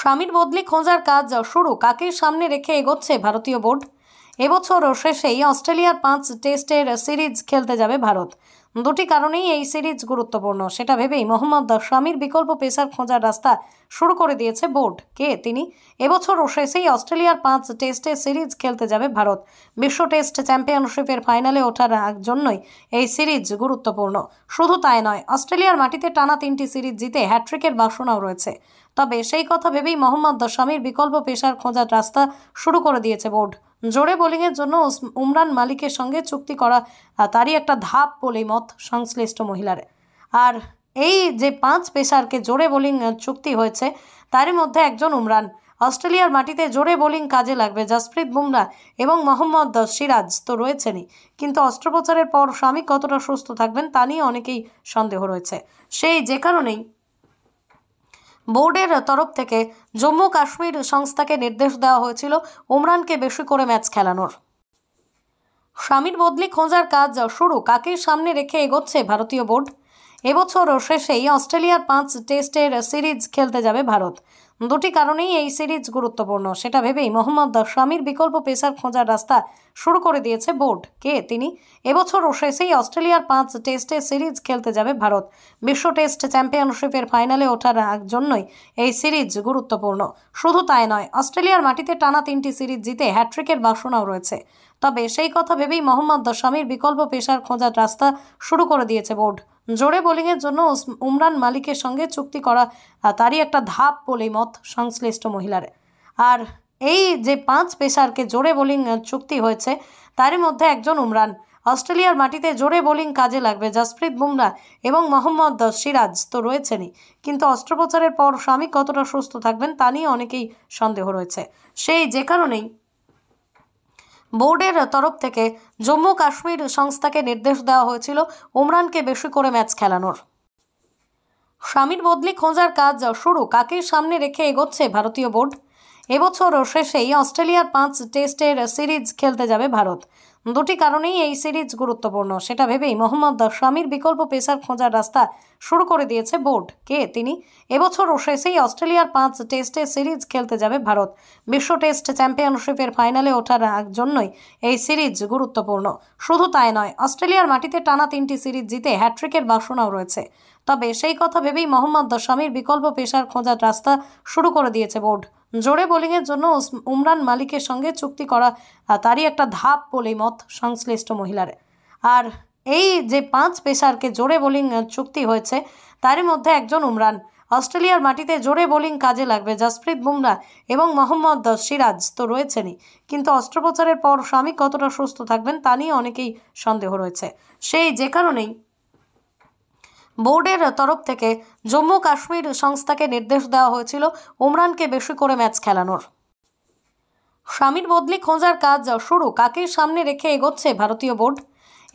স্বামীর বদলি খোঁজার কাজ শুরু, কাকে সামনে রেখে এগোচ্ছে ভারতীয় বোর্ড। এবছর শেষেই অস্ট্রেলিয়ার 5 টেস্টের সিরিজ খেলতে যাবে ভারত। দুটি কারণেই এই সিরিজ গুরুত্বপূর্ণ, সেটা ভেবেই মোহাম্মদ শামির বিকল্প পেসার খোঁজার রাস্তা শুরু করে দিয়েছে বোর্ড। কে তিনি? এবছর শেষেই অস্ট্রেলিয়ার 5 টেস্টের সিরিজ খেলতে যাবে ভারত। বিশ্ব টেস্ট চ্যাম্পিয়নশিপের ফাইনালে ওঠার জন্যই এই সিরিজ গুরুত্বপূর্ণ। শুধু তাই নয়, অস্ট্রেলিয়ার মাটিতে টানা 3টি সিরিজ জিতে হ্যাট্রিকের বাসনাও রয়েছে। তবে সেই কথা ভেবেই মোহাম্মদ শামির বিকল্প পেসার খোঁজার রাস্তা শুরু করে দিয়েছে বোর্ড। জোরে বোলিংয়ের জন্য উমরান মালিকের সঙ্গে চুক্তি করা তারই একটা ধাপ বলেই মত সংশ্লিষ্ট মহিলার। আর এই যে 5 পেসারকে জোরে বোলিং চুক্তি হয়েছে, তারই মধ্যে একজন উমরান। অস্ট্রেলিয়ার মাটিতে জোরে বোলিং কাজে লাগবে। জসপ্রীত বুমরা এবং মোহাম্মদ সিরাজ তো রয়েছেনই, কিন্তু অস্ত্রোপচারের পর স্বামী কতটা সুস্থ থাকবেন তা নিয়ে অনেকেই সন্দেহ রয়েছে। যে কারণেই বোর্ডের তরফ থেকে জম্মু কাশ্মীর সংস্থাকে নির্দেশ দেওয়া হয়েছিল উমরানকে বেশি করে ম্যাচ খেলানোর। স্বামীর বদলি খোঁজার কাজ শুরু, কাকে সামনে রেখে এগোচ্ছে ভারতীয় বোর্ড। এবছর শেষেই অস্ট্রেলিয়ার 5 টেস্টের সিরিজ খেলতে যাবে ভারত। দুটি কারণেই এই সিরিজ গুরুত্বপূর্ণ, সেটা ভেবেই মোহাম্মদ শামির বিকল্প পেসার খোঁজার রাস্তা শুরু করে দিয়েছে বোর্ড। কে তিনি? এবছর শেষেই অস্ট্রেলিয়ার 5 টেস্টের সিরিজ খেলতে যাবে ভারত। বিশ্ব টেস্ট চ্যাম্পিয়নশিপের ফাইনালে ওঠার জন্যই এই সিরিজ গুরুত্বপূর্ণ। শুধু তাই নয়, অস্ট্রেলিয়ার মাটিতে টানা 3টি সিরিজ জিতে হ্যাট্রিকের বাসনাও রয়েছে। তবে সেই কথা ভেবেই মোহাম্মদ শামির বিকল্প পেসার খোঁজার রাস্তা শুরু করে দিয়েছে বোর্ড। জোরে বোলিংয়ের জন্য উমরান মালিকের সঙ্গে চুক্তি করা তারই একটা ধাপ বলেই মত সংশ্লিষ্ট মহিলার। আর এই যে 5 পেসারকে জোরে বোলিং চুক্তি হয়েছে, তারই মধ্যে একজন উমরান। অস্ট্রেলিয়ার মাটিতে জোরে বোলিং কাজে লাগবে। জসপ্রীত বুমরা এবং মোহাম্মদ সিরাজ তো রয়েছেনই, কিন্তু অস্ত্রোপচারের পর স্বামী কতটা সুস্থ থাকবেন তা নিয়ে অনেকেই সন্দেহ রয়েছে। যে কারণেই বোর্ডের তরফ থেকে জম্মু কাশ্মীর সংস্থাকে নির্দেশ দেওয়া হয়েছিল উমরানকে বেশি করে ম্যাচ খেলানোর। স্বামীর বদলি খোঁজার কাজ শুরু, কাকে সামনে রেখে এগোচ্ছে ভারতীয় বোর্ড। এবছর শেষেই অস্ট্রেলিয়ার 5 টেস্টের সিরিজ খেলতে যাবে ভারত। দুটি কারণেই এই সিরিজ গুরুত্বপূর্ণ, সেটা ভেবেই মোহাম্মদ শামির বিকল্প পেসার খোঁজার রাস্তা শুরু করে দিয়েছে বোর্ড। কে তিনি? এবছর শেষেই অস্ট্রেলিয়ার 5 টেস্টের সিরিজ খেলতে যাবে ভারত। বিশ্ব টেস্ট চ্যাম্পিয়নশিপের ফাইনালে ওঠার জন্যই এই সিরিজ গুরুত্বপূর্ণ। শুধু তাই নয়, অস্ট্রেলিয়ার মাটিতে টানা 3টি সিরিজ জিতে হ্যাট্রিকের বাসনাও রয়েছে। তবে সেই কথা ভেবেই মোহাম্মদ শামির বিকল্প পেসার খোঁজার রাস্তা শুরু করে দিয়েছে বোর্ড। জোরে বোলিংয়ের জন্য উমরান মালিকের সঙ্গে চুক্তি করা তারই একটা ধাপ বলেই মত সংশ্লিষ্ট মহিলার। আর এই যে 5 পেসারকে জোরে বোলিং চুক্তি হয়েছে, তারই মধ্যে একজন উমরান। অস্ট্রেলিয়ার মাটিতে জোরে বোলিং কাজে লাগবে। জসপ্রীত বুমরা এবং মোহাম্মদ সিরাজ তো রয়েছেনই, কিন্তু অস্ত্রোপচারের পর স্বামী কতটা সুস্থ থাকবেন তা নিয়ে অনেকেই সন্দেহ রয়েছে। যে কারণেই বোর্ডের তরফ থেকে জম্মু কাশ্মীর সংস্থাকে নির্দেশ দেওয়া হয়েছিল উমরানকে বেশি করে ম্যাচ খেলানোর। স্বামীর বদলি খোঁজার কাজ শুরু, কাকে সামনে রেখে এগোচ্ছে ভারতীয় বোর্ড।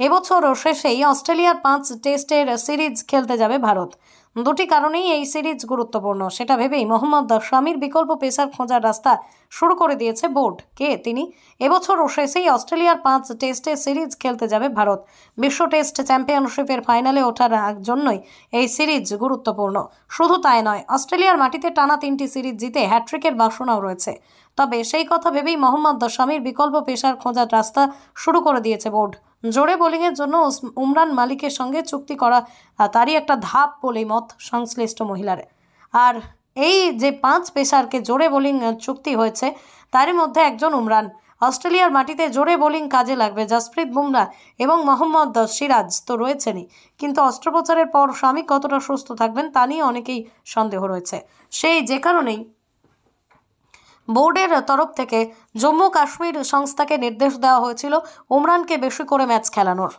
এবছর শেষেই অস্ট্রেলিয়ার 5 টেস্টের সিরিজ খেলতে যাবে ভারত। দুটি কারণেই এই সিরিজ গুরুত্বপূর্ণ, সেটা ভেবেই মোহাম্মদ শামির বিকল্প পেসার খোঁজার রাস্তা শুরু করে দিয়েছে বোর্ড। কে তিনি? এবছর শেষেই অস্ট্রেলিয়ার 5 টেস্টের সিরিজ খেলতে যাবে ভারত। বিশ্ব টেস্ট চ্যাম্পিয়নশিপের ফাইনালে ওঠার জন্যই এই সিরিজ গুরুত্বপূর্ণ। শুধু তাই নয়, অস্ট্রেলিয়ার মাটিতে টানা 3টি সিরিজ জিতে হ্যাট্রিকের বাসনাও রয়েছে। তবে সেই কথা ভেবেই মোহাম্মদ শামির বিকল্প পেসার খোঁজার রাস্তা শুরু করে দিয়েছে বোর্ড। জোরে বোলিংয়ের জন্য উমরান মালিকের সঙ্গে চুক্তি করা তারই একটা ধাপ বলেই মত সংশ্লিষ্ট মহিলার। আর এই যে 5 পেসারকে জোরে বোলিং চুক্তি হয়েছে, তারই মধ্যে একজন উমরান। অস্ট্রেলিয়ার মাটিতে জোরে বোলিং কাজে লাগবে। জসপ্রীত বুমরা এবং মোহাম্মদ সিরাজ তো রয়েছেনই, কিন্তু অস্ত্রোপচারের পর স্বামী কতটা সুস্থ থাকবেন তা নিয়ে অনেকেই সন্দেহ রয়েছে। যে কারণেই বোর্ডের তরফ থেকে জম্মু কাশ্মীর সংস্থাকে নির্দেশ দেওয়া হয়েছিল উমরানকে বেশি করে ম্যাচ খেলানোর।